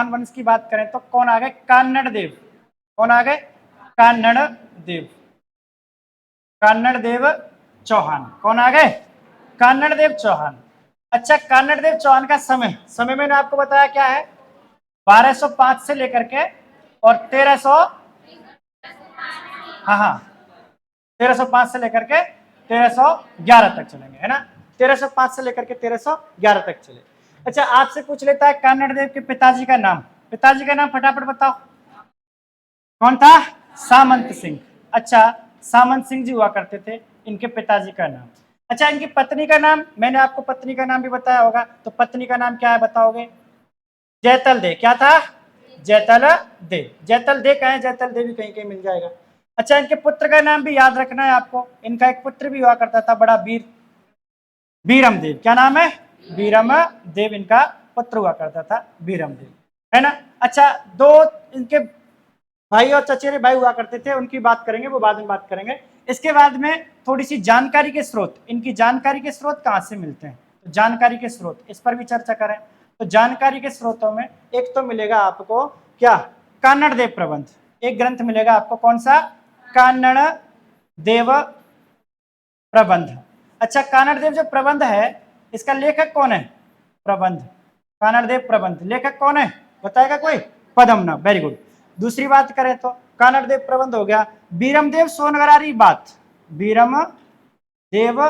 वंश की बात करें तो कौन आ गए? कान्नड़ देव। कौन आ गए? कान्नड़ देव। कान्नड़ देव चौहान। कौन आ गए? कान्नड़ देव चौहान। अच्छा, कान्नड़ देव चौहान का समय मैंने आपको बताया क्या है? 1205 से लेकर के और 1300, हाँ 1305 से लेकर के 1311 तक चलेंगे, है ना। 1305 से लेकर के 1311 तक चले। अच्छा, आपसे पूछ लेता है कान्नड़ देव के पिताजी का नाम। पिताजी का नाम फटाफट बताओ। कौन था? सामंत सिंह। अच्छा, सामंत सिंह जी हुआ करते थे इनके पिताजी का नाम। अच्छा, इनकी पत्नी का नाम, मैंने आपको पत्नी का नाम भी बताया होगा, तो पत्नी का नाम क्या है बताओगे? जैतल दे। क्या था? जैतल दे। जैतल दे कहें, जैतल दे भी कहीं कहीं मिल जाएगा। अच्छा, इनके पुत्र का नाम भी याद रखना है आपको। इनका एक पुत्र भी हुआ करता था बड़ा वीर, बीरम देव। क्या नाम है? बीरम देव इनका पुत्र हुआ करता था, बीरम देव, है ना। अच्छा, दो इनके भाई और चचेरे भाई हुआ करते थे, उनकी बात करेंगे, वो बाद में बात करेंगे। इसके बाद में थोड़ी सी जानकारी के स्रोत, इनकी जानकारी के स्रोत कहाँ से मिलते हैं, तो जानकारी के स्रोत, इस पर भी चर्चा करें। तो जानकारी के स्रोतों में एक तो मिलेगा आपको क्या? कान्नड़ देव प्रबंध। एक ग्रंथ मिलेगा आपको, कौन सा? कान्नड़ देव प्रबंध। अच्छा, कान्नड़ देव जो प्रबंध है, इसका लेखक कौन है? प्रबंध, कान्नड़ देव प्रबंध, लेखक कौन है बताएगा कोई? पद्मनाभ। Very good. दूसरी बात करें तो कान्नड़ देव प्रबंध हो गया। बीरम देव सोनगरारी बात। बीरम देव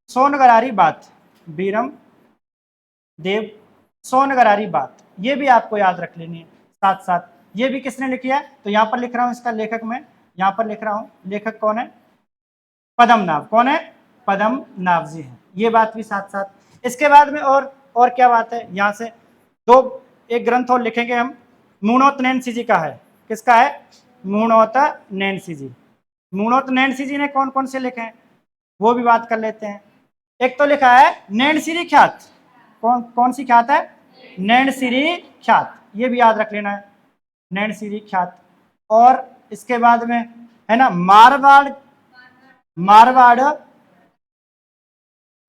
सोनगरारी बात। बीरम देव सोनगरारी बात, ये भी आपको याद रख लेनी है। साथ साथ ये भी किसने लिखी है, तो यहां पर लिख रहा हूं इसका लेखक मैं, यहां पर लिख रहा हूं लेखक कौन है? पद्मनाभ। कौन है? पद्मनाभ जी हैं। ये बात भी साथ साथ। इसके बाद में और क्या बात है, यहां से दो एक ग्रंथ और लिखेंगे हम। मूणोत नैन्सी जी का है। किसका है? मूणोत नैन्सी जी। मूणोत नैन्सी जी ने कौन कौन से लिखे हैं वो भी बात कर लेते हैं। एक तो लिखा है नैनसिरी ख्यात। कौन कौन सी ख्यात है? नैनसिरी ख्यात, ये भी याद रख लेना है, नैनसिरी ख्यात। और इसके बाद में है ना मारवाड़, मारवाड़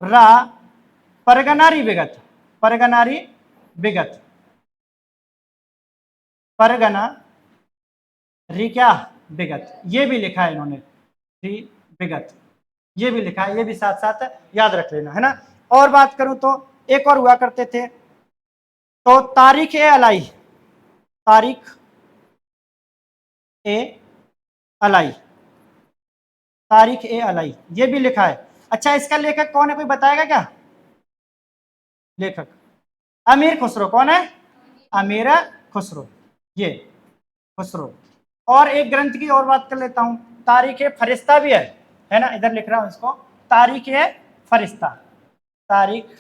रा परगनारी विगत। परगनारी विगत, परगना री क्या? विगत, ये भी लिखा है इन्होंने, री विगत, ये भी लिखा है, ये भी साथ साथ याद रख लेना, है ना। और बात करूं तो एक और हुआ करते थे, तो तारीख ए अलाई। तारीख ए अलाई, तारीख ए अलाई, ये भी लिखा है। अच्छा, इसका लेखक कौन है कोई बताएगा क्या? लेखक अमीर खुसरो। कौन है? अमीर खुसरो, ये खुसरो। और एक ग्रंथ की और बात कर लेता हूं, तारीख ए फरिश्ता भी है ना, इधर लिख रहा हूं इसको, तारीख ए फरिश्ता। तारीख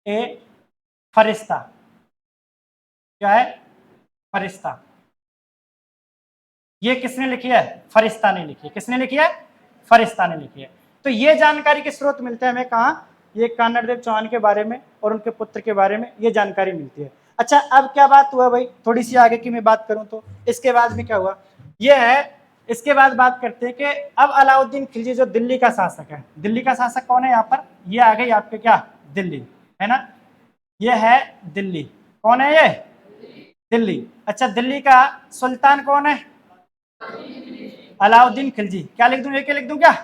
ए फरिश्ता क्या है? फरिश्ता। ये किसने लिखी है? फरिश्ता ने लिखी है। किसने लिखी है? फरिश्ता ने लिखी है। तो ये जानकारी के स्रोत मिलते हैं हमें कहाँ? ये कान्नड़ देव चौहान के बारे में और उनके पुत्र के बारे में ये जानकारी मिलती है। अच्छा, अब क्या बात हुआ भाई, थोड़ी सी आगे की मैं बात करूं तो इसके बाद में क्या हुआ, ये है। इसके बाद बात करते हैं कि अब अलाउद्दीन खिलजी जो दिल्ली का शासक है, दिल्ली का शासक कौन है यहाँ पर? ये आ गई आपके क्या? दिल्ली, है ना, ये है दिल्ली। कौन है ये? दिल्ली। अच्छा, दिल्ली का सुल्तान कौन है? अलाउद्दीन खिलजी। क्या लिख दूं, एक लिख दूं क्या?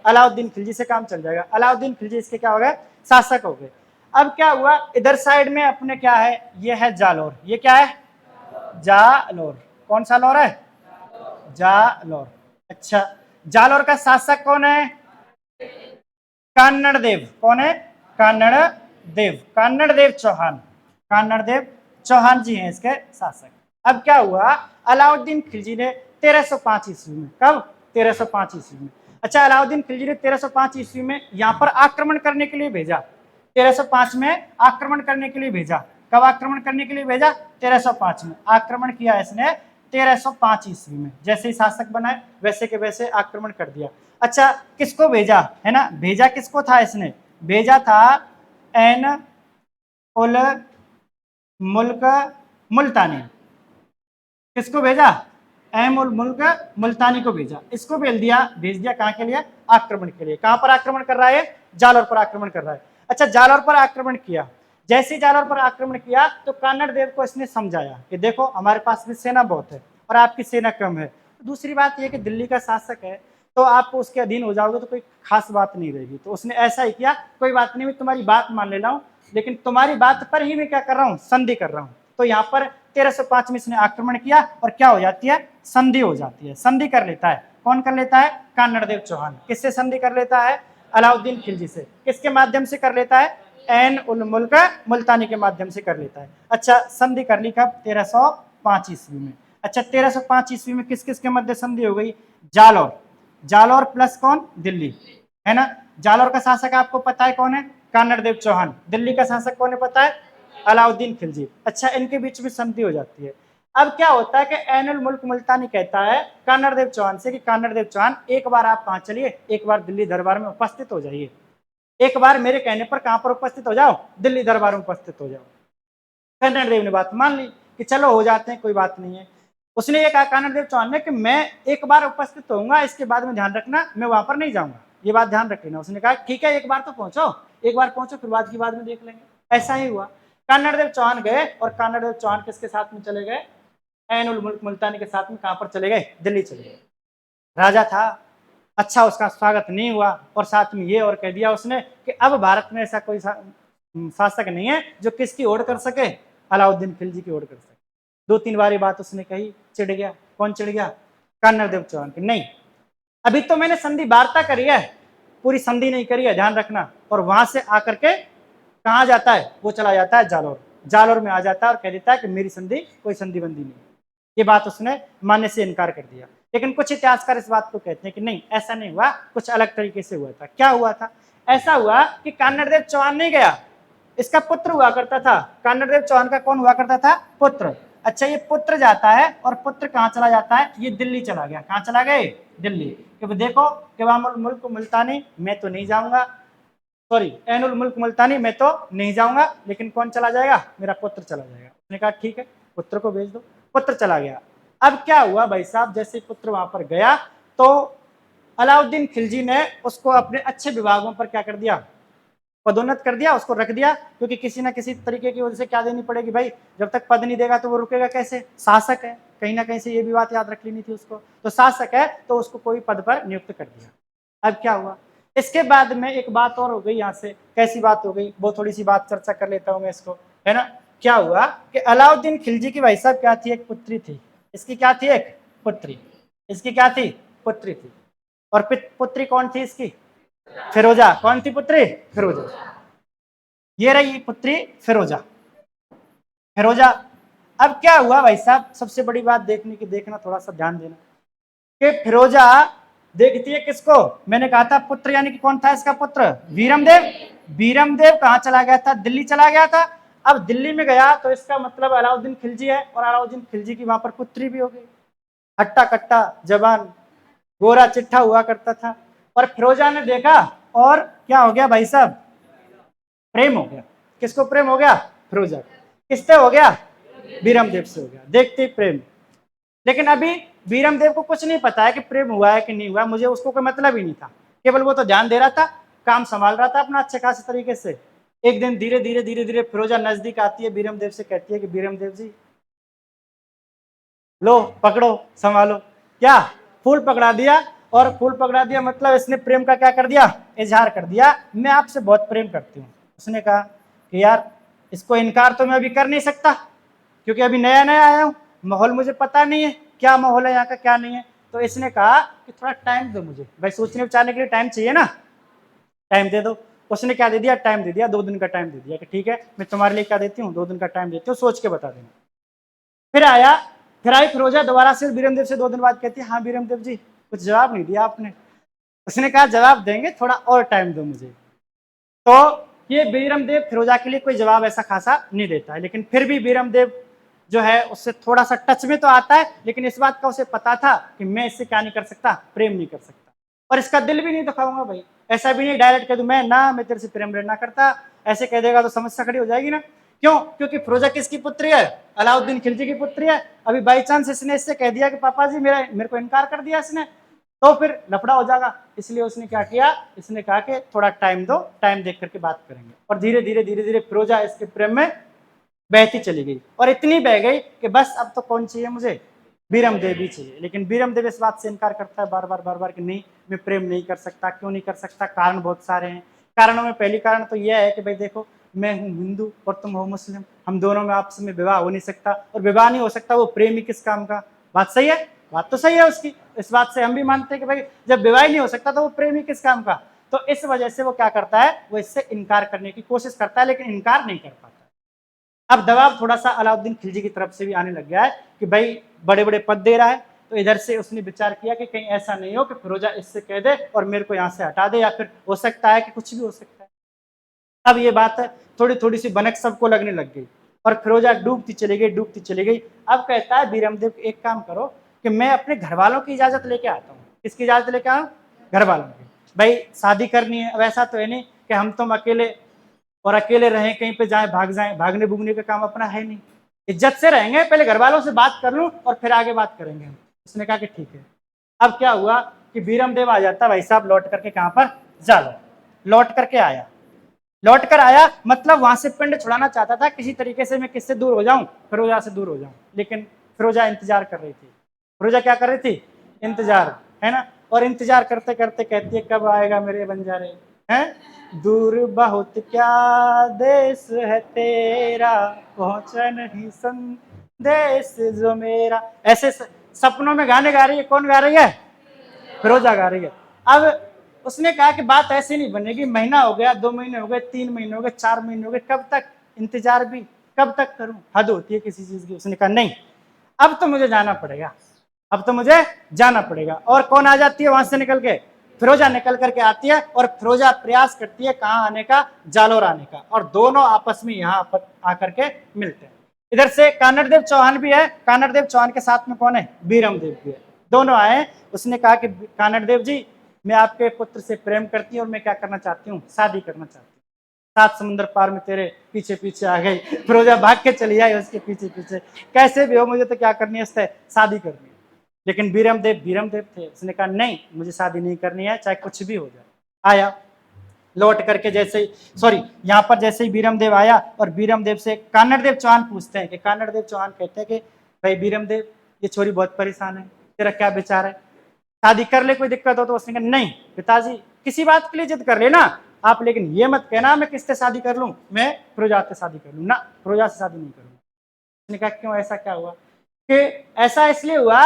अलाउद्दीन खिलजी से काम चल जाएगा। अलाउद्दीन खिलजी इसके क्या हो गए? शासक हो गए। अब क्या हुआ, इधर साइड में अपने क्या है, ये है जालोर। ये क्या है? जालोर। कौन सा लोर है? जालोर। अच्छा, जालोर का शासक कौन है? कान्नड़ देव। कौन है? कान्नड़ देव, कान्नड़ देव चौहान। कान्नड़ देव चौहान जी हैं इसके शासक। अब क्या हुआ, अलाउद्दीन खिलजी ने 1305 ईस्वी में, कब? 1305 ईस्वी में। अच्छा, अलाउद्दीन खिलजी ने 1305 ईस्वी में यहाँ पर आक्रमण करने के लिए भेजा। 1305 में आक्रमण करने के लिए भेजा। कब आक्रमण करने के लिए भेजा? 1305 में आक्रमण किया इसने 1305 ईस्वी में। जैसे ही शासक बनाए वैसे के वैसे आक्रमण कर दिया। अच्छा, किसको भेजा, है ना, भेजा किसको था इसने? भेजा था एन उल मुल्क मुल्तानी। किसको भेजा? एम उल मुल्क मुल्तानी को भेजा। इसको भेज दिया कहां के लिए? आक्रमण के लिए। कहां पर आक्रमण कर रहा है? जालौर पर आक्रमण कर रहा है। अच्छा, जालौर पर आक्रमण किया। जैसे ही जालौर पर आक्रमण किया तो कान्नड़ देव को इसने समझाया कि देखो हमारे पास भी सेना बहुत है और आपकी सेना कम है। दूसरी बात यह कि दिल्ली का शासक है तो आप उसके अधीन हो जाओगे तो कोई खास बात नहीं रहेगी। तो उसने ऐसा ही किया, कोई बात नहीं, मैं तुम्हारी बात मान ले रहा हूँ, लेकिन तुम्हारी बात पर ही मैं क्या कर रहा हूँ, संधि कर रहा हूँ। तो यहाँ पर 1305 में इसने आक्रमण किया और क्या हो जाती है, संधि हो जाती है। संधि कर लेता है, कौन कर लेता है, कान्नड़ देव चौहान। किससे संधि कर लेता है, अलाउद्दीन खिलजी से। किसके माध्यम से कर लेता है, ऐन उल मुल्क मुल्तानी के माध्यम से कर लेता है। अच्छा, संधि कर ली कब, 1305 ईस्वी में। अच्छा, 1305 ईस्वी में किस किस के मध्य संधि हो गई, जालौर, जालौर प्लस कौन, दिल्ली, है ना। जालौर का शासक आपको पता है कौन है, कान्नड़ देव चौहान। दिल्ली का शासक कौन है पता है, अलाउद्दीन खिलजी। अच्छा, इनके बीच में संधि हो जाती है। अब क्या होता है कि ऐनुल मुल्क मुल्तानी कहता है कान्नड़ देव चौहान से कि कान्नड़ देव चौहान एक बार आप कहाँ चलिए, एक बार दिल्ली दरबार में उपस्थित हो जाइए, एक बार मेरे कहने पर कहां पर उपस्थित हो जाओ, दिल्ली दरबार में उपस्थित हो जाओ। कान्नड़ देव ने बात मान ली कि चलो हो जाते हैं, कोई बात नहीं है। उसने ये कहा कान्नड़ देव चौहान ने कि मैं एक बार उपस्थित होऊंगा, इसके बाद में ध्यान रखना मैं वहां पर नहीं जाऊंगा, ये बात ध्यान रख लेना। उसने कहा ठीक है, एक बार तो पहुंचो, एक बार पहुंचो, फिर बाद की बाद में देख लेंगे। ऐसा ही हुआ, कान्नड़ देव चौहान गए और कान्नड़ देव चौहान किसके साथ में चले गए, ऐनुल मुल्क मुल्तानी के साथ में। कहां पर चले गए, दिल्ली चले गए। राजा था, अच्छा उसका स्वागत नहीं हुआ और साथ में ये और कह दिया उसने कि अब भारत में ऐसा कोई शासक नहीं है जो किसकी ओर कर सके, अलाउद्दीन खिलजी की ओर कर सके। 2-3 बार ये बात उसने कही, चिढ़ गया। कौन चिढ़ गया, कान्नड़ देव चौहान की। नहीं, अभी तो मैंने संधि वार्ता करी है, पूरी संधि नहीं करी है, ध्यान रखना। और वहां से आकर के कहा जाता है, वो चला जाता है जालौर, जालौर में आ जाता है और कह देता है कि मेरी संधि कोई संधि बंदी नहीं। ये बात उसने मानने से इनकार कर दिया। लेकिन कुछ इतिहासकार इस बात को कहते हैं कि नहीं, ऐसा नहीं हुआ, कुछ अलग तरीके से हुआ था। क्या हुआ था, ऐसा हुआ कि कान्नड़ देव चौहान नहीं गया, इसका पुत्र हुआ करता था। कान्नड़ देव चौहान का कौन हुआ करता था, पुत्र। अच्छा, ये पुत्र जाता है और पुत्र कहाँ चला जाता है, ये दिल्ली चला गया। कहाँ चला गए, दिल्ली। क्योंकि देखो कि वहां मुल्क मुल्तानी मैं तो नहीं जाऊंगा, सॉरी ऐनुल मुल्क मुल्तानी मैं तो नहीं जाऊंगा, लेकिन कौन चला जाएगा, मेरा पुत्र चला जाएगा। उसने कहा ठीक है, पुत्र को भेज दो। पुत्र चला गया। अब क्या हुआ भाई साहब, जैसे पुत्र वहां पर गया तो अलाउद्दीन खिलजी ने उसको अपने अच्छे विभागों पर क्या कर दिया, पदोन्नत कर दिया, उसको रख दिया। क्योंकि किसी ना किसी तरीके की वजह से क्या देनी पड़ेगी भाई, जब तक पद नहीं देगा तो वो रुकेगा कैसे, शासक है, कहीं ना कहीं से ये भी बात याद रख लेनी थी उसको। तो शासक है तो उसको कोई पद पर नियुक्त कर दिया। अब क्या हुआ, इसके बाद में एक बात और हो गई यहाँ से। कैसी बात हो गई, वो थोड़ी सी बात चर्चा कर लेता हूँ मैं इसको, है ना। क्या हुआ कि अलाउद्दीन खिलजी की भाई साहब क्या थी, एक पुत्री थी। इसकी क्या थी, एक पुत्री। इसकी क्या थी, पुत्री थी। और पुत्री कौन थी इसकी, फिरोजा। कौन थी पुत्री, फिरोजा। ये रही पुत्री फिरोजा, फिरोजा। अब क्या हुआ भाई साहब, सबसे बड़ी बात देखने की, देखना थोड़ा सा ध्यान देना कि फिरोजा देखती है किसको, मैंने कहा था पुत्र, यानी कि कौन था इसका पुत्र, वीरमदेव। वीरमदेव कहाँ चला गया था, दिल्ली चला गया था। अब दिल्ली में गया तो इसका मतलब अलाउद्दीन खिलजी है, और अलाउद्दीन खिलजी की वहां पर पुत्री भी हो गई। हट्टा कट्टा जवान गोरा चिट्ठा हुआ करता था। और फिरोजा ने देखा और क्या हो गया भाई साहब, प्रेम हो गया। किसको प्रेम हो गया, फिरोजा। किससे हो गया, वीरमदेव से हो गया। देखते प्रेम। लेकिन अभी वीरमदेव को कुछ नहीं पता है कि प्रेम हुआ है कि नहीं हुआ, मुझे उसको कोई मतलब ही नहीं था। केवल वो तो ध्यान दे रहा था, काम संभाल रहा था अपना अच्छे खासे तरीके से। एक दिन धीरे धीरे धीरे धीरे फिरोजा नजदीक आती है, वीरमदेव से कहती है कि वीरमदेव जी लो पकड़ो संभालो। क्या, फूल पकड़ा दिया। और फूल पकड़ा दिया मतलब इसने प्रेम का क्या कर दिया, इजहार कर दिया, मैं आपसे बहुत प्रेम करती हूँ। उसने कहा कि यार इसको इनकार तो मैं अभी कर नहीं सकता, क्योंकि अभी नया नया आया हूँ, माहौल मुझे पता नहीं है, क्या माहौल है यहाँ का क्या नहीं है। तो इसने कहा कि थोड़ा टाइम दो मुझे, भाई सोचने विचारने के लिए टाइम चाहिए ना, टाइम दे दो। उसने क्या दे दिया, टाइम दे दिया, 2 दिन का टाइम दे दिया कि ठीक है मैं तुम्हारे लिए क्या देती हूँ, 2 दिन का टाइम देती हूँ, सोच के बता देना। फिर आई फिरोजा दोबारा से वीरमदेव से 2 दिन बाद कहती है हाँ वीरमदेव जी कुछ जवाब नहीं दिया आपने। उसने कहा जवाब देंगे, थोड़ा और टाइम दो मुझे। तो ये वीरमदेव फिरोजा के लिए कोई जवाब ऐसा खासा नहीं देता है, लेकिन फिर भी वीरमदेव जो है उससे थोड़ा सा टच में तो आता है, लेकिन इस बात का उसे पता था कि मैं इससे क्या नहीं कर सकता, प्रेम नहीं कर सकता। और इसका दिल भी नहीं दिखाऊंगा भाई, ऐसा भी नहीं डायरेक्ट कह दूं मैं तेरे से प्रेम रहना करता, ऐसे कह देगा तो समस्या खड़ी हो जाएगी ना। क्यों, क्योंकि फिरोजा किसकी पुत्री है, अलाउद्दीन खिलजी की पुत्री है। अभी बाई चांस इसने इससे कह दिया कि पापा जी मेरे को इनकार कर दिया इसने, तो फिर लफड़ा हो जाएगा। इसलिए उसने क्या किया, इसने कहा कि थोड़ा टाइम दो, टाइम देख करके बात करेंगे। और धीरे धीरे धीरे धीरे फिरोजा इसके प्रेम में बहती चली गई, और इतनी बह गई कि बस अब तो कौन चाहिए मुझे, बीरम देव ही चाहिए। लेकिन बीरम देव इस बात से इनकार करता है बार बार कि नहीं, मैं प्रेम नहीं कर सकता। क्यों नहीं कर सकता? कारण बहुत सारे हैं। कारणों में पहली कारण तो यह है कि भाई देखो, मैं हूँ हिंदू और तुम हो मुस्लिम, हम दोनों में आपस में विवाह हो नहीं सकता, और विवाह नहीं हो सकता वो प्रेम ही किस काम का। बात सही है, बात तो सही है उसकी। इस बात से हम भी मानते हैं कि भाई जब विवाह नहीं हो सकता तो वो प्रेम ही किस काम का। तो इस वजह से वो क्या करता है, वो इससे इनकार करने की कोशिश करता है, लेकिन इनकार नहीं कर पाता। अब दबाव थोड़ा सा अलाउद्दीन खिलजी की तरफ से भी आने लग गया है कि भाई बड़े बड़े पद दे रहा है। तो इधर से उसने विचार किया कि कहीं ऐसा नहीं हो कि फिरोजा इससे कह दे और मेरे को यहाँ से हटा दे, या फिर हो सकता है कि कुछ भी हो सकता है। अब ये बात थोड़ी थोड़ी सी बनक सबको लगने लग गई, और फिरोजा डूबती चली गई, डूबती चली गई। अब कहता है बीरमदेव, एक काम करो कि मैं अपने घर वालों की इजाजत लेके आता हूँ। किसकी इजाजत लेके आऊँ? घर वालों की। भाई शादी करनी है, वैसा तो है नहीं कि हम तुम अकेले और अकेले रहें, कहीं पे जाए भाग जाएं, भागने भूगने का काम अपना है नहीं, इज्जत से रहेंगे। पहले घर वालों से बात कर लूं और फिर आगे बात करेंगे। उसने कहा कि ठीक है। अब क्या हुआ कि बीरमदेव आ जाता भाई साहब लौट करके, कहां पर? जालौर। लौट करके आया, लौट कर आया मतलब वहां से पिंड छुड़ाना चाहता था किसी तरीके से, मैं किससे दूर हो जाऊं, फिरोजा से दूर हो जाऊं। लेकिन फिरोजा इंतजार कर रही थी। फिरोजा क्या कर रही थी? इंतजार, है ना। और इंतजार करते करते कहती है, कब आएगा मेरे बंजारे हैं, दूर बहुत क्या देश है तेरा, पहुंचा नहीं संदेश जो मेरा। ऐसे सपनों में गाने गा रही है। कौन गा रही है? फिरोजा गा रही है। अब उसने कहा कि बात ऐसे नहीं बनेगी, महीना हो गया, 2 महीने हो गए, 3 महीने हो गए, 4 महीने हो गए, कब तक इंतजार भी कब तक करूं, हद होती है किसी चीज की। उसने कहा नहीं, अब तो मुझे जाना पड़ेगा, अब तो मुझे जाना पड़ेगा। और कौन आ जाती है वहां से निकल के? फिरोजा निकल करके आती है, और फिरोजा प्रयास करती है कहाँ आने का? जालौर आने का। और दोनों आपस में यहाँ आकर के मिलते हैं। इधर से कानड़देव चौहान भी है, कानड़देव चौहान के साथ में कौन है? बीरमदेव भी है। दोनों आए। उसने कहा कि कानड़देव जी, मैं आपके पुत्र से प्रेम करती हूँ और मैं क्या करना चाहती हूँ? शादी करना चाहती हूँ। 7 समुद्र पार में तेरे पीछे पीछे आ गई। फिरोजा भाग के चली आई उसके पीछे पीछे, कैसे भी हो मुझे तो क्या करनी है, उससे शादी करनी है। लेकिन बीरमदेव थे। उसने कहा नहीं, मुझे शादी नहीं करनी है, चाहे कुछ भी हो जाए। आया लौट करके, जैसे ही सॉरी यहाँ पर जैसे ही बीरमदेव आया, और बीरमदेव से कानड़देव चौहान पूछते हैं कि कानड़देव चौहान कहते हैं कि भाई बीरमदेव, ये छोरी बहुत परेशान है, तेरा क्या विचार है, शादी कर ले, कोई दिक्कत हो तो? उसने कहा नहीं पिताजी, किसी बात के लिए जिद कर लेना आप, लेकिन ये मत कहना मैं किससे शादी कर लूं, मैं फिरोजा से शादी कर लूं ना, फिरोजा से शादी नहीं करूंगा। उसने कहा क्यों, ऐसा क्या हुआ? कि ऐसा इसलिए हुआ,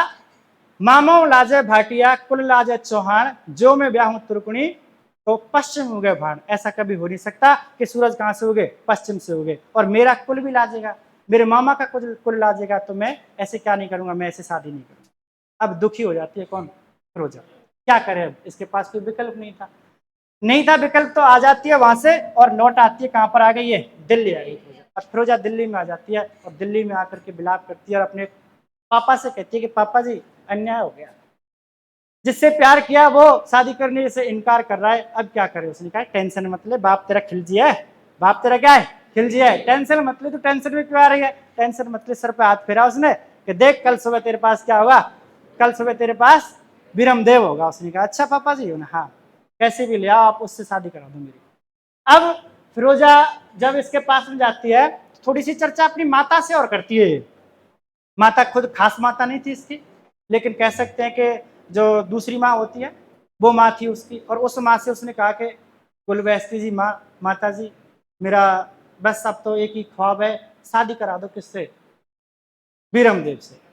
मामो लाजे भाटिया कुल लाजे चौहान, जो मैं ब्याह हूं तुर्कनी तो पश्चिम उगे भान। ऐसा कभी हो नहीं सकता कि सूरज कहां से उगे? पश्चिम से उगे। और मेरा कुल भी लाजेगा, मेरे मामा का कुल लाजेगा, तो मैं ऐसे क्या नहीं करूंगा, मैं ऐसे शादी नहीं करूंगा। अब दुखी हो जाती है कौन? फिरोजा। क्या करे, अब इसके पास कोई विकल्प नहीं था विकल्प, तो आ जाती है वहां से और लौट आती है। कहां पर आ गई है? दिल्ली आ गई फिरोजा। और फिरोजा दिल्ली में आ जाती है, और दिल्ली में आकर के विलाप करती है और अपने पापा से कहती है कि पापा जी, अन्याय हो गया, जिससे प्यार किया वो शादी करने से इनकार कर रहा है, अब क्या करे? उसने कहा टेंशन मत ले, बाप तेरा खिलजी है, बाप तेरा क्या है? खिलजी है। टेंशन मत ले, तू टेंशन में क्यों आ रही है? टेंशन मत ले। सर पे हाथ फेरा उसने कि देख कल सुबह तेरे पास क्या होगा, कल सुबह तेरे पास बीरमदेव होगा। उसने कहा अच्छा पापा जी, हाँ कैसे भी ले आओ, आप उससे शादी करा दो मेरी। अब फिरोजा जब इसके पास में जाती है, थोड़ी सी चर्चा अपनी माता से और करती है। माता खुद खास माता नहीं थी इसकी, लेकिन कह सकते हैं कि जो दूसरी माँ होती है वो माँ थी उसकी। और उस माँ से उसने कहा कि गुलबहस्ती जी, माता जी, मेरा बस अब तो एक ही ख्वाब है, शादी करा दो। किससे? बीरमदेव से।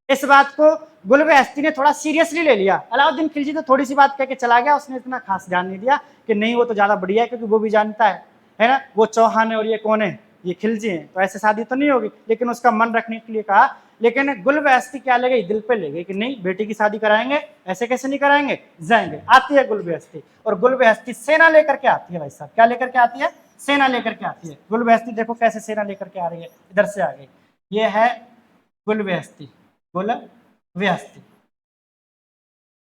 इस बात को गुलबहस्ती ने थोड़ा सीरियसली ले लिया। अलाउद्दीन खिलजी तो थोड़ी सी बात कह के चला गया, उसने इतना खास ध्यान नहीं दिया कि नहीं वो तो ज्यादा बढ़िया है, क्योंकि वो भी जानता है ना, वो चौहान है और ये कौन है? ये खिलजी हैं, तो ऐसे शादी तो नहीं होगी। लेकिन उसका मन रखने के लिए कहा। लेकिन गुलबहस्ती क्या ले गई? दिल पे ले गई कि नहीं, बेटी की शादी कराएंगे, ऐसे कैसे नहीं कराएंगे, जाएंगे। आती है गुलबहस्ती, और गुलबहस्ती सेना लेकर के आती है। भाई साहब क्या लेकर के आती है? सेना लेकर के आती है। गुलबहस्ती देखो कैसे सेना लेकर के आ रही है, इधर से आ गई। ये है गुलबहस्ती, गुलबहस्ती,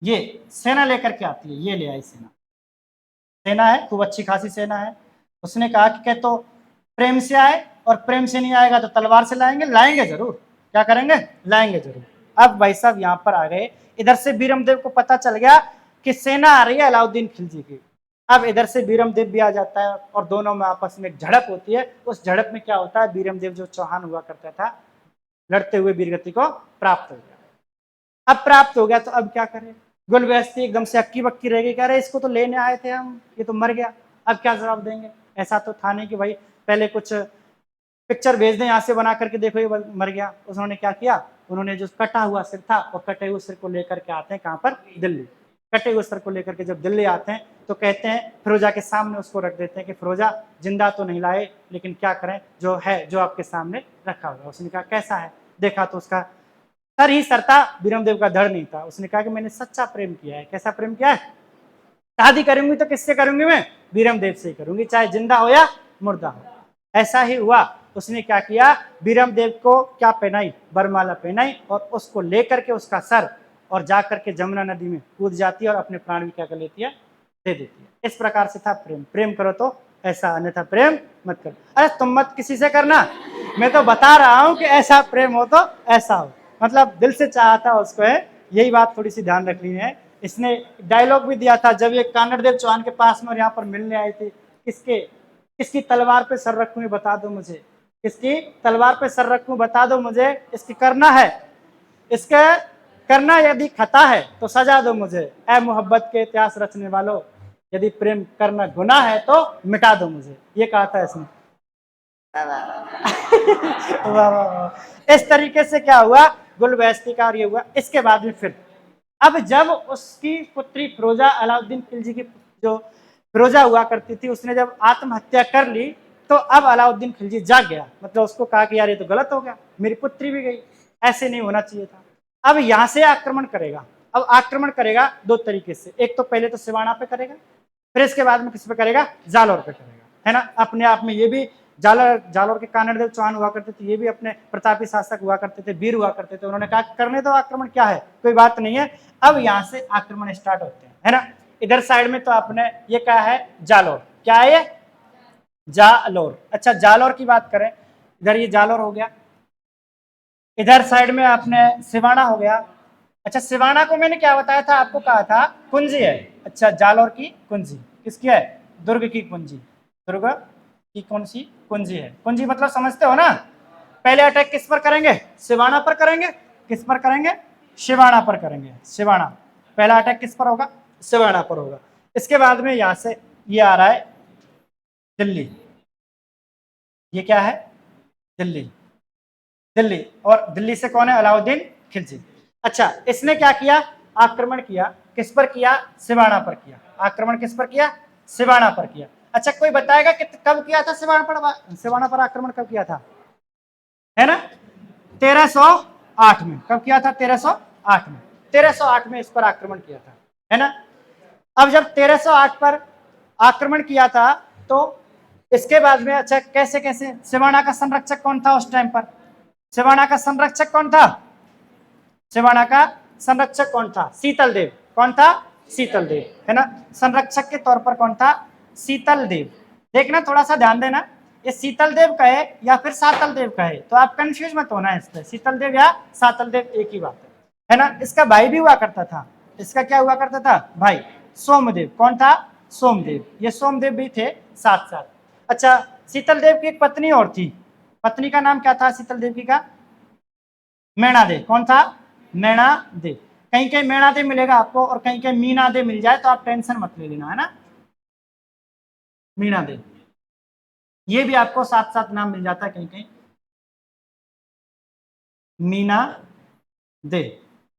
ये सेना लेकर के आती है, ये ले आई सेना। सेना है, खूब अच्छी खासी सेना है। उसने कहा कि क्या तो प्रेम से आए, और प्रेम से नहीं आएगा तो तलवार से लाएंगे, लाएंगे जरूर। क्या करेंगे? लाएंगे जरूर। अब भाई साहब यहाँ पर आ गए, इधर से बीरमदेव को पता चल गया कि सेना आ रही है अलाउद्दीन खिलजी की। अब इधर से बीरमदेव भी आ जाता है और दोनों में आपस में एक झड़प होती है। उस झड़प में क्या होता है, बीरमदेव जो चौहान हुआ करता था, लड़ते हुए वीरगति को प्राप्त हो गया। अब प्राप्त हो गया तो अब क्या करें, गुलबस्ती एकदम से अक्की बक्की रह गई, कह रहे इसको तो लेने आए थे हम, ये तो मर गया, अब क्या जवाब देंगे। ऐसा तो था नहीं कि भाई पहले कुछ पिक्चर भेज दें यहाँ से बना करके, देखो ये मर गया। उन्होंने क्या किया, उन्होंने जो कटा हुआ सिर था वो कटे हुए सिर को लेकर के आते हैं कहाँ पर, दिल्ली। कटे हुए सिर को लेकर के जब दिल्ली आते हैं तो कहते हैं फिरोजा के सामने उसको रख देते हैं कि फिरोजा जिंदा तो नहीं लाए, लेकिन क्या करें, जो है जो आपके सामने रखा हुआ। उसने कहा कैसा है, देखा तो उसका सर ही सर था, बीरमदेव का धड़ नहीं था। उसने कहा कि मैंने सच्चा प्रेम किया है। कैसा प्रेम किया है, शादी करूंगी तो किससे करूंगी, मैं बीरमदेव से ही करूंगी, चाहे जिंदा हो या मुर्दा हो। ऐसा ही हुआ। उसने क्या किया, बीरमदेव को क्या पहनाई, बरमाला पहनाई और उसको लेकर के उसका सर और जाकर के जमुना नदी में कूद जाती है और अपने प्राण भी क्या कर लेती है, दे देती है। इस प्रकार से था प्रेम। प्रेम करो तो ऐसा, अन्यथा प्रेम मत करो। अरे तुम मत किसी से करना, मैं तो बता रहा हूं कि ऐसा प्रेम हो तो ऐसा हो, मतलब दिल से चाहता उसको है। यही बात थोड़ी सी ध्यान रखनी है। इसने डायलॉग भी दिया था जब ये कानड़देव चौहान के पास में और यहाँ पर मिलने आए थे, किसकी तलवार पे सर रखूं ये बता दो मुझे, किसकी तलवार पे सर रखूं बता दो मुझे, इसकी करना है, इसके करना यदि खता है तो सजा दो मुझे, ऐ मोहब्बत के इतिहास रचने वालों, यदि प्रेम करना गुनाह है तो मिटा दो मुझे। ये कहा था इसने। इस तरीके से क्या हुआ, गुलबस्ती का और ये हुआ। इसके बाद में फिर अब जब उसकी पुत्री फिरोजा, अलाउद्दीन खिलजी की जो फिरोजा हुआ करती थी, उसने जब आत्महत्या कर ली तो अब अलाउद्दीन खिलजी जाग गया। मतलब उसको कहा कि यार ये तो गलत हो गया, मेरी पुत्री भी गई, ऐसे नहीं होना चाहिए था। अब यहां से आक्रमण करेगा। अब आक्रमण करेगा दो तरीके से, एक तो पहले तो सिवाना पे करेगा, फिर इसके बाद में किस पे करेगा, जालौर पे करेगा, है ना। अपने आप में ये भी जालौर के कानड़देव चौहान हुआ करते थे, ये भी अपने प्रतापी शासक हुआ करते थे, वीर हुआ करते थे। उन्होंने कहा करने दो आक्रमण, क्या है, कोई बात नहीं है। अब यहाँ से आक्रमण स्टार्ट होते हैं, है ना। इधर साइड में तो आपने ये कहा है जालौर, क्या है ये, जालौर। अच्छा जालौर की बात करें, इधर ये जालौर हो गया, इधर साइड में आपने सिवाना हो गया। अच्छा सिवाना को मैंने क्या बताया था आपको, कहा था कुंजी है। अच्छा जालौर की कुंजी किसकी है, दुर्ग की कुंजी, दुर्ग की कौन सी कुंजी है। कुंजी मतलब समझते हो ना, पहले अटैक किस पर करेंगे, सिवाना पर करेंगे। किस पर करेंगे, सिवाना पर करेंगे। सिवाना पहला अटैक किस पर होगा, सिवाना पर होगा। इसके बाद में यहां से ये आ रहा है दिल्ली, ये क्या है, दिल्ली, दिल्ली। और दिल्ली से कौन है, अलाउद्दीन खिलजी। अच्छा इसने क्या किया, आक्रमण किया, किस पर किया, सिवाना पर किया। आक्रमण किस पर किया, सिवाना पर किया। अच्छा कोई बताएगा कि कब किया था सिवाना पर आक्रमण कब किया था, है ना, 1308 में। कब किया था, 1308 में। 1308 में इस पर आक्रमण किया था, है ना। अब जब 1308 पर आक्रमण किया था तो इसके बाद में अच्छा कैसे कैसे, सिवाना का संरक्षक कौन था उस टाइम पर, सिवाना का संरक्षक कौन था, सिवाना का संरक्षक कौन था, शीतल देव। कौन था, शीतल देव, है ना। संरक्षक के तौर पर कौन था, शीतल देव। देखना थोड़ा सा ध्यान देना, ये शीतल देव कहे या फिर सातल देव कहे तो आप कंफ्यूज मत होना इस पर, शीतल देव या सातल देव एक ही बात है ना। इसका भाई भी हुआ करता था, इसका क्या हुआ करता था, भाई सोमदेव। कौन था, सोमदेव। ये सोमदेव भी थे साथ साथ। अच्छा शीतल देव की एक पत्नी और थी, पत्नी का नाम क्या था शीतल देव की का, मैणा देव। कौन था, मैणा देव। कहीं कहीं मैणा देव मिलेगा आपको और कहीं कहीं मीना देव मिल जाए तो आप टेंशन मत ले लेना, है ना। मीना देव, ये भी आपको साथ साथ नाम मिल जाता है कहीं कहीं, मीना देव,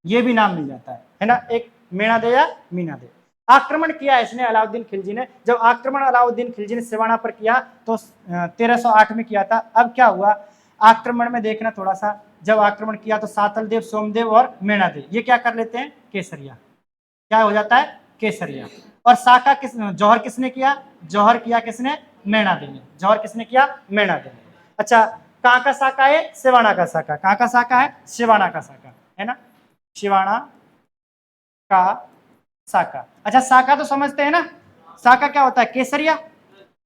ये भी नाम मिल जाता है ना। एक मीना देव या मीना देव। आक्रमण किया इसने अलाउद्दीन खिलजी ने। जब आक्रमण अलाउद्दीन खिलजी ने सिवाना पर किया तो 1308 में किया था। अब क्या हुआ आक्रमण में, देखना थोड़ा सा, जब आक्रमण किया तो सातल देव, सोमदेव और मैणा देव ये क्या कर लेते हैं, केसरिया। क्या हो जाता है, केसरिया। और साका जौहर किसने किया, जौहर किया किसने, मैणा देव ने। जौहर किसने किया, मैणा देव ने। अच्छा कहाँ का साका है, सिवाना का साका। कहाँ का साका है, सिवाना का साका, है ना, सिवाना का साका। अच्छा साका तो समझते हैं ना, साका क्या होता है, केसरिया।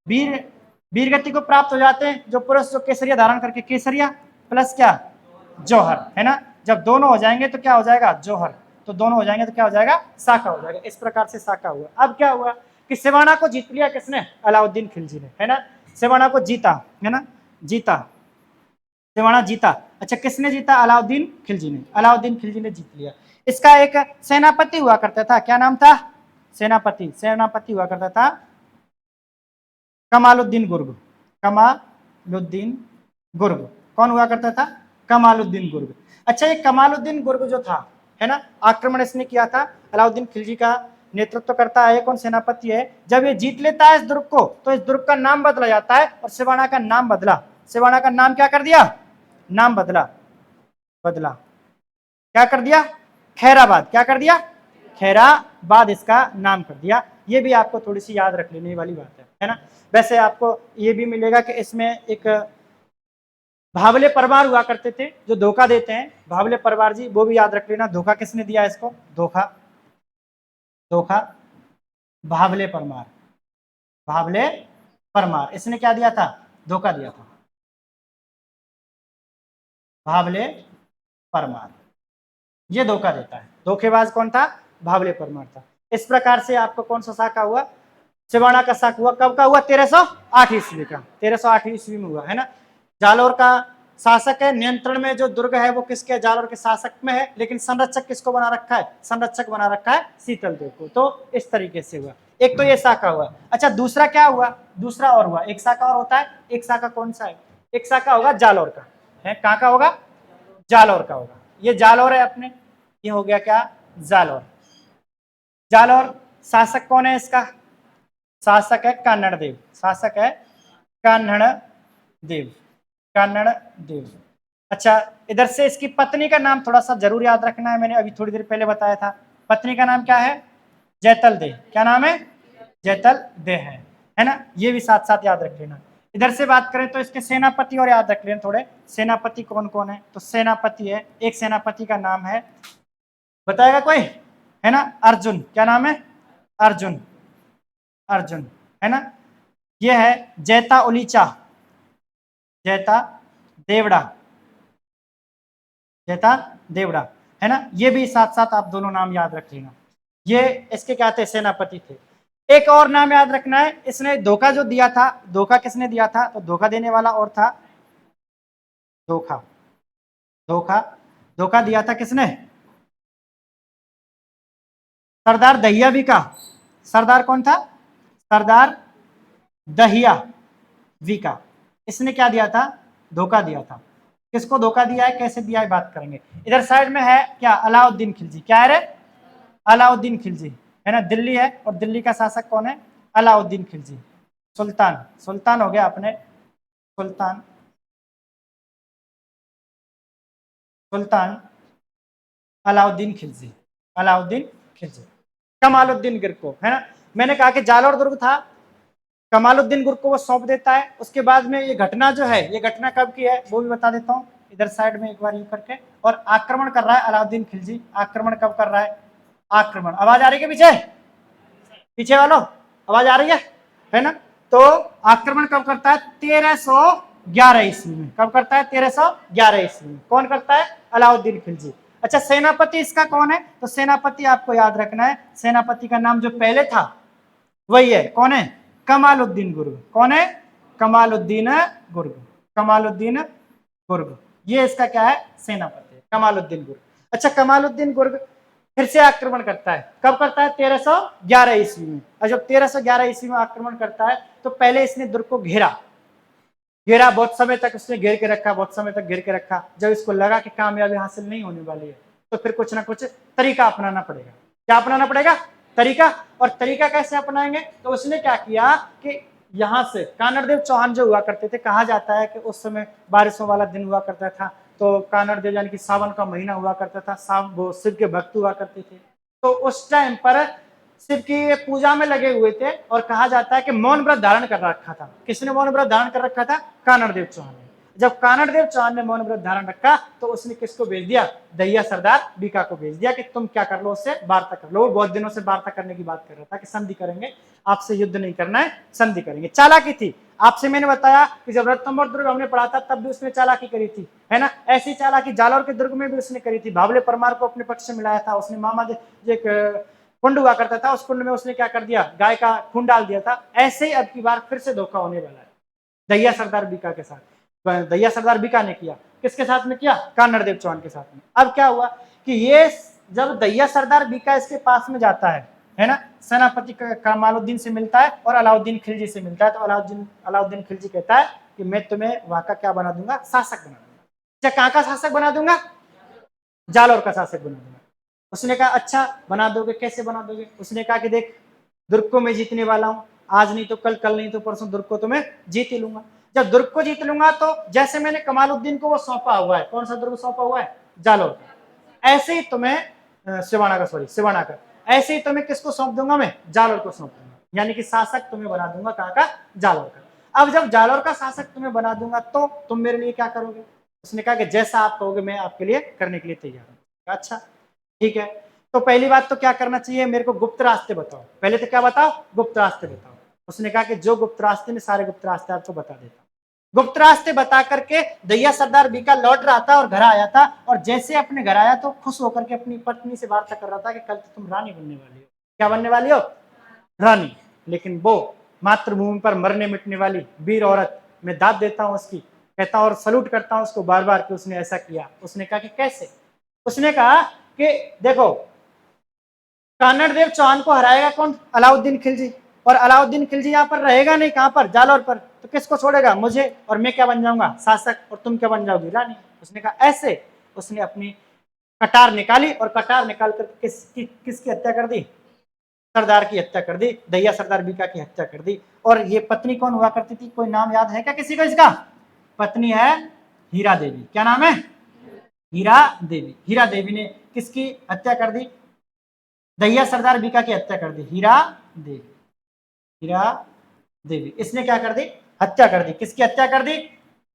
वीर गति को प्राप्त हो जाते हैं जो पुरुष, जो केसरिया धारण करके, केसरिया प्लस क्या, जौहर, है ना। जब दोनों हो जाएंगे तो क्या हो जाएगा, जोहर, तो दोनों हो जाएंगे तो क्या हो जाएगा, साका हो जाएगा। इस प्रकार से साका हुआ। अब क्या हुआ कि सिवाना को जीत लिया किसने, अलाउद्दीन खिलजी ने, है ना, सिवाना को जीता, है ना, जीता, सिवाना जीता। अच्छा किसने जीता, अलाउद्दीन खिलजी ने, अलाउद्दीन खिलजी ने जीत लिया। इसका एक सेनापति हुआ करता था, क्या नाम था, सेनापति, सेनापति हुआ करता था कमालुद्दीन गुर्ग, कमालुद्दीन गुर्ग, कौन हुआ करता था, कमालुद्दीन गुर्ग। अच्छा ये कमालुद्दीन गुर्ग जो था, है ना, आक्रमण इसने किया था, अलाउद्दीन खिलजी का नेतृत्व करता है, कौन सेनापति है। जब ये जीत लेता है इस दुर्ग को, तो इस दुर्ग का नाम बदला जाता है और सिवाना का नाम बदला, सिवाना का नाम क्या कर दिया, नाम बदला, बदला, क्या कर दिया, खैराबाद, क्या कर दिया, खैराबाद इसका नाम कर दिया। ये भी आपको थोड़ी सी याद रख लेने वाली बात है ना। वैसे आपको ये भी मिलेगा कि इसमें एक भावले परमार हुआ करते थे जो धोखा देते हैं, भावले परमार जी, वो भी याद रख लेना। धोखा किसने दिया इसको, धोखा, धोखा भावले परमार, भावले परमार, इसने क्या दिया था, धोखा दिया था, भावले परमार, ये धोखा देता है। धोखेबाज कौन था, भावले परमार था। इस प्रकार से आपको कौन सा साका हुआ, सिवाना का साक हुआ, कब का हुआ, 1308 ईस्वी का, 1308 ईस्वी में हुआ, है ना। जालोर का शासक है, नियंत्रण में जो दुर्ग है वो किसके, जालोर के शासक में है, लेकिन संरक्षक किसको बना रखा है, संरक्षक बना रखा है शीतल देव को। तो इस तरीके से हुआ, एक तो ये साका हुआ। अच्छा दूसरा क्या हुआ, दूसरा और हुआ, एक साका और होता है, एक साका कौन सा है, एक साका होगा जालोर का, है, कहाँ का होगा, जालोर का होगा। ये जालोर है अपने, ये हो गया क्या, जालोर, जालोर। शासक कौन है इसका, शासक है कान्हड़ देव, शासक है कान्हड़ देव, कान्हड़ देव। अच्छा इधर से इसकी पत्नी का नाम थोड़ा सा जरूर याद रखना है, मैंने अभी थोड़ी देर पहले बताया था। पत्नी का नाम क्या है, जैतल दे, क्या नाम है, जैतल दे है ना, ये भी साथ साथ याद रख लेना। इधर से बात करें तो इसके सेनापति और याद रख लेना थोड़े, सेनापति कौन कौन है, तो सेनापति है, एक सेनापति का नाम है, बताएगा कोई, है ना, अर्जुन, क्या नाम है, अर्जुन, अर्जुन, है ना। ये है जैता उलीचा, जैता देवड़ा, जैता देवड़ा, है ना। ये भी साथ साथ आप दोनों नाम याद रख लेना। ये इसके क्या थे, सेनापति थे। एक और नाम याद रखना है, इसने धोखा जो दिया था, धोखा किसने दिया था, तो धोखा देने वाला और था, धोखा, धोखा, धोखा दिया था किसने, सरदार दहिया भी का, सरदार कौन था, सरदार दहिया वीका, इसने क्या दिया था, धोखा दिया था। किसको धोखा दिया है, कैसे दिया है, बात करेंगे। इधर साइड में है क्या, अलाउद्दीन खिलजी, क्या है रे, अलाउद्दीन खिलजी, है ना, दिल्ली है और दिल्ली का शासक कौन है, अलाउद्दीन खिलजी। सुल्तान, सुल्तान हो गया अपने, सुल्तान, सुल्तान अलाउद्दीन खिलजी, अलाउद्दीन खिलजी। कमालुद्दीन गिर को, है ना, मैंने कहा कि जालोर दुर्ग था, कमालुद्दीन गुर्ग को वो सौंप देता है। उसके बाद में ये घटना जो है, ये घटना कब की है वो भी बता देता हूँ, इधर साइड में एक बार यू करके। और आक्रमण कर रहा है अलाउद्दीन खिलजी, आक्रमण कब कर रहा है, आक्रमण, आवाज आ रही है पीछे, पीछे वालों आवाज आ रही है ना। तो आक्रमण कब करता है, 1311 ईस्वी में, कब करता है, 1311 ईस्वी में। कौन करता है, अलाउद्दीन खिलजी। अच्छा सेनापति इसका कौन है, तो सेनापति आपको याद रखना है, सेनापति का नाम जो पहले था वही है, कौन है, कमालुद्दीन गुर्ग, कौन है, कमालुद्दीन गुर्ग, कमालुद्दीन गुर्ग, ये इसका क्या है, सेनापति, कमालुद्दीन गुर्ग। अच्छा कमालुद्दीन गुर्ग फिर से आक्रमण करता है, कब करता है, 1311 ईस्वी में। और जब 1311 ईस्वी में आक्रमण करता है तो पहले इसने दुर्ग को घेरा, घेरा बहुत समय तक उसने घेर के रखा, बहुत समय तक घेर के रखा। जब इसको लगा कि कामयाबी हासिल नहीं होने वाली है तो फिर कुछ ना कुछ तरीका अपनाना पड़ेगा। क्या अपनाना पड़ेगा, तरीका। और तरीका कैसे अपनाएंगे, तो उसने क्या किया कि यहाँ से कानड़देव चौहान जो हुआ करते थे, कहा जाता है कि उस समय बारिशों वाला दिन हुआ करता था, तो कानड़देव यानी कि सावन का महीना हुआ करता था, वो शिव के भक्त हुआ करते थे। तो उस टाइम पर शिव की पूजा में लगे हुए थे और कहा जाता है कि मौन व्रत धारण कर रखा था। किसने मौन व्रत धारण कर रखा था, कानड़देव चौहान ने। जब कानड़देव चौहान ने मौन व्रत धारण रखा तो उसने किसको भेज दिया, दहिया सरदार बीका को भेज दिया कि तुम क्या कर लो, उससे वार्ता कर लो। वो बहुत दिनों से वार्ता करने की बात कर रहा था कि संधि करेंगे, आपसे युद्ध नहीं करना है, संधि करेंगे। चालाकी थी, आपसे मैंने बताया कि जब रणथंभौर दुर्ग हमने पढ़ा था तब भी उसने चालाकी करी थी, है ना। ऐसी चालाकी जालौर के दुर्ग में भी उसने करी थी। भावले परमार को अपने पक्ष से मिलाया था उसने। मामा जो एक कुंड हुआ करता था, उस कुंड में उसने क्या कर दिया, गाय का खून डाल दिया था। ऐसे ही अब की बार फिर से धोखा होने वाला है दहिया सरदार बीका के साथ। दहिया सरदार बीका ने किया, किसके साथ में किया, कानड़देव चौहान के साथ में। अब क्या हुआ कि ये जब दहिया सरदार बीका इसके पास में जाता है ना, सेनापति कमालुद्दीन से मिलता है और अलाउद्दीन खिलजी से मिलता है, तो अलाउद्दीन खिलजी कहता है कि मैं तुम्हें वहां का क्या बना दूंगा, शासक बना दूंगा। क्या कहां का शासक बना दूंगा, जालौर का शासक बना दूंगा। उसने कहा अच्छा बना दोगे, कैसे बना दोगे। उसने कहा कि देख दुर्ग को मैं जीतने वाला हूं, आज नहीं तो कल, कल नहीं तो परसों दुर्ग को तो मैं जीत ही लूंगा। जब दुर्ग को जीत लूंगा तो जैसे मैंने कमालुद्दीन को वो सौंपा हुआ है, कौन सा दुर्ग सौंपा हुआ है, जालौर का, ऐसे ही तुम्हें सिवाना का ऐसे ही तुम्हें किसको सौंप दूंगा, मैं जालौर को सौंप दूंगा। यानी कि शासक तुम्हें बना दूंगा, कहां का, जालौर का। अब जब जालौर का शासक तुम्हें बना दूंगा तो तुम मेरे लिए क्या करोगे। उसने कहा कि जैसा आप कहोगे मैं आपके लिए करने के लिए तैयार हूं। अच्छा ठीक है, तो पहली बात तो क्या करना चाहिए, मेरे को गुप्त रास्ते बताओ। पहले तो क्या बताओ, गुप्त रास्ते बताओ। उसने कहा कि जो गुप्त रास्ते, में सारे गुप्त रास्ते आपको बता देता हूं। गुप्त रास्ते बता करके दहिया सरदार बीका लौट रहा था और घर आया था, और जैसे अपने घर आया तो खुश होकर के अपनी पत्नी से वार्ता कर रहा था कि कल तो तुम रानी बनने वाली हो। क्या बनने वाली हो, रानी। लेकिन वो मातृभूमि पर मरने मिटने वाली वीर औरत, मैं दाद देता हूं उसकी, कहता हूं और सलूट करता हूं उसको बार बार कि उसने ऐसा किया। उसने कहा कि कैसे। उसने कहा कि देखो कानड़देव चौहान को हराएगा कौन, अलाउद्दीन खिलजी, और अलाउद्दीन खिलजी यहाँ पर रहेगा नहीं, कहां पर, जालौर पर, तो किसको छोड़ेगा, मुझे, और मैं क्या बन जाऊंगा, शासक, और तुम क्या बन जाओगी, रानी। उसने कहा ऐसे। उसने अपनी कटार निकाली और कटार निकाल कर किसकी हत्या कर दी, सरदार की हत्या कर दी, दहिया सरदार बीका की हत्या कर दी। और ये पत्नी कौन हुआ करती थी, कोई नाम याद है क्या किसी को इसका, पत्नी है हीरा देवी। क्या नाम है, हीरा देवी। हीरा देवी ने किसकी हत्या कर दी, दहिया सरदार बीका की हत्या कर दी, हीरा देवी। हीरा देवी इसने क्या कर दी, हत्या कर दी। किसकी हत्या कर दी,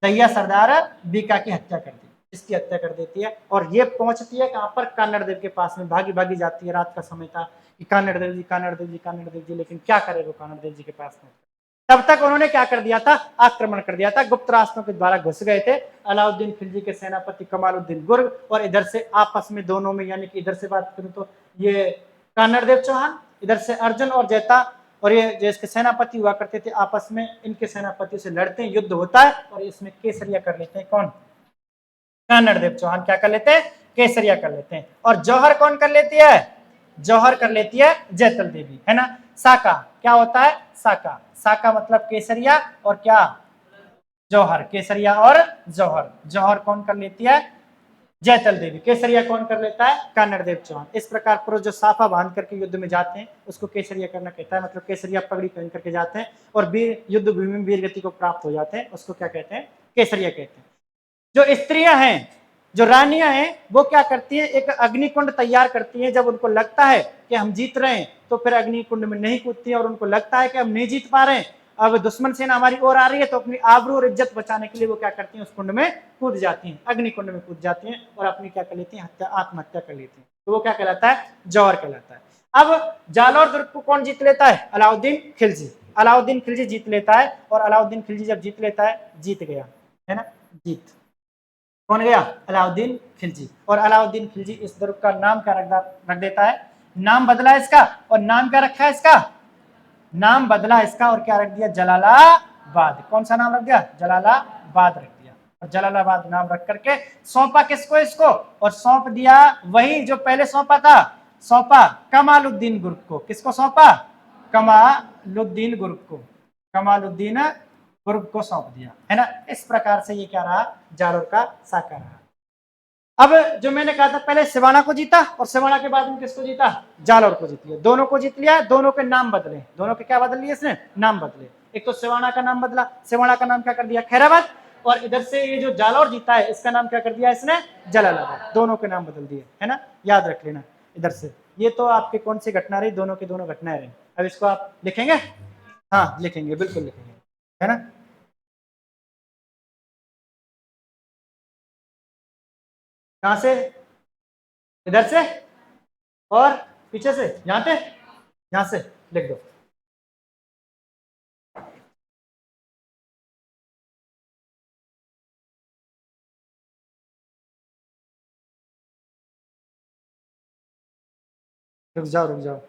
दहिया सरदार बीका की हत्या कर दी। इसकी हत्या कर देती है और ये पहुंचती है कहां पर, कानड़देव के पास में। भागी भागी जाती है, रात का समय था कि कानड़देव जी, कानड़देव जी, कानड़देव जी, लेकिन क्या करे वो कानड़देव जी के पास में। तब तक उन्होंने क्या कर दिया था, आक्रमण कर दिया था, गुप्त रास्तों के द्वारा घुस गए थे अलाउद्दीन खिलजी के सेनापति कमालुद्दीन गुर्ग, और इधर से आपस में दोनों में, यानी कि इधर से बात करूं तो ये कानड़देव चौहान, इधर से अर्जुन और जैता, और ये जो इसके सेनापति हुआ करते थे, आपस में इनके सेनापति से लड़ते हैं, युद्ध होता है, और इसमें केसरिया कर लेते हैं। कौन, कानड़देव चौहान क्या कर लेते हैं, केसरिया कर लेते हैं। और जौहर कौन कर लेती है, जौहर कर लेती है जैतल देवी, है ना। साका क्या होता है, साका, साका मतलब केसरिया, और क्या, जौहर, केसरिया और जौहर। जौहर कौन कर लेती है, जैतल देवी। केसरिया कौन कर लेता है, कानड़देव चौहान। इस प्रकार पुरुष जो साफा बांध करके युद्ध में जाते हैं उसको केसरिया करना कहता है, मतलब केसरिया पगड़ी पहन करके जाते हैं और वीर युद्ध भूमि में वीर गति को प्राप्त हो जाते हैं, उसको क्या कहते हैं, केसरिया कहते हैं। जो स्त्रियां हैं, जो रानियां हैं, वो क्या करती हैं, एक अग्निकुंड तैयार करती हैं। जब उनको लगता है कि हम जीत रहे हैं तो फिर अग्निकुंड में नहीं कूदती हैं, और उनको लगता है कि हम नहीं जीत पा रहे हैं, अब दुश्मन सेना हमारी ओर आ रही है, तो अपनी आबरू और इज्जत बचाने के लिए वो क्या करती हैं, उस कुंड में कूद जाती हैं, अग्निकुंड में कूद जाती हैं, और अपनी क्या कर लेती हैं, हत्या, आत्महत्या कर लेती हैं। तो वो क्या कहलाता है, जौहर कहलाता है। अब जालौर दुर्ग को कौन जीत लेता है, अलाउद्दीन खिलजी। अलाउद्दीन खिलजी जीत लेता है, और अलाउद्दीन खिलजी जब जीत लेता है, जीत गया, है ना, जीत कौन गया, अलाउद्दीन खिलजी। और अलाउद्दीन खिलजी इस दुर्ग का नाम क्या रख देता है, नाम बदला इसका, और नाम क्या रखा है इसका, नाम बदला इसका, और क्या रख दिया, जलालाबाद। कौन सा नाम रख दिया, जलालाबाद रख दिया। और जलालाबाद नाम रख करके सौंपा किसको, इसको, और सौंप दिया वही जो पहले सौंपा था, सौंपा कमालुद्दीन गुर्ग को। किसको सौंपा, कमालुद्दीन गुर्ग को, कमालुद्दीन गुर्ग को सौंप दिया, है ना। इस प्रकार से ये क्या रहा, जालौर का साका रहा। अब जो मैंने कहा था पहले सिवाना को जीता, और सिवाना के बाद में किसको जीता, जालौर को जीत लिया। दोनों को जीत लिया, दोनों के नाम बदले, दोनों के क्या बदल लिए इसने, नाम बदले। एक तो सिवाना का नाम बदला, सिवाना का नाम क्या कर दिया, खैराबाद, और इधर से ये जो जालौर जीता है इसका नाम क्या कर दिया इसने, जलालाबाद। दोनों के नाम बदल दिए, है ना, याद रख लेना इधर से। ये तो आपके कौन सी घटना रही, दोनों की दोनों घटनाएं रही। अब इसको आप लिखेंगे, हाँ लिखेंगे, बिल्कुल लिखेंगे, है ना। कहां से, इधर से, और पीछे से, यहां पे, यहां से लिख दो। रुक जाओ रुक जाओ।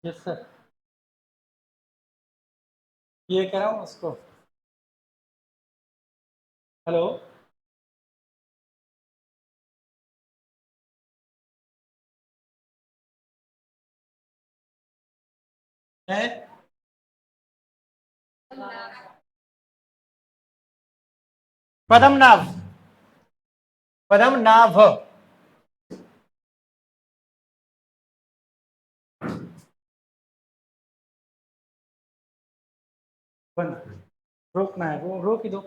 यस सर, ये कह रहा हूँ उसको। हेलो। है पद्मनाभ, पद्मनाभ। बंद, रोकना है, वो रोक ही दो।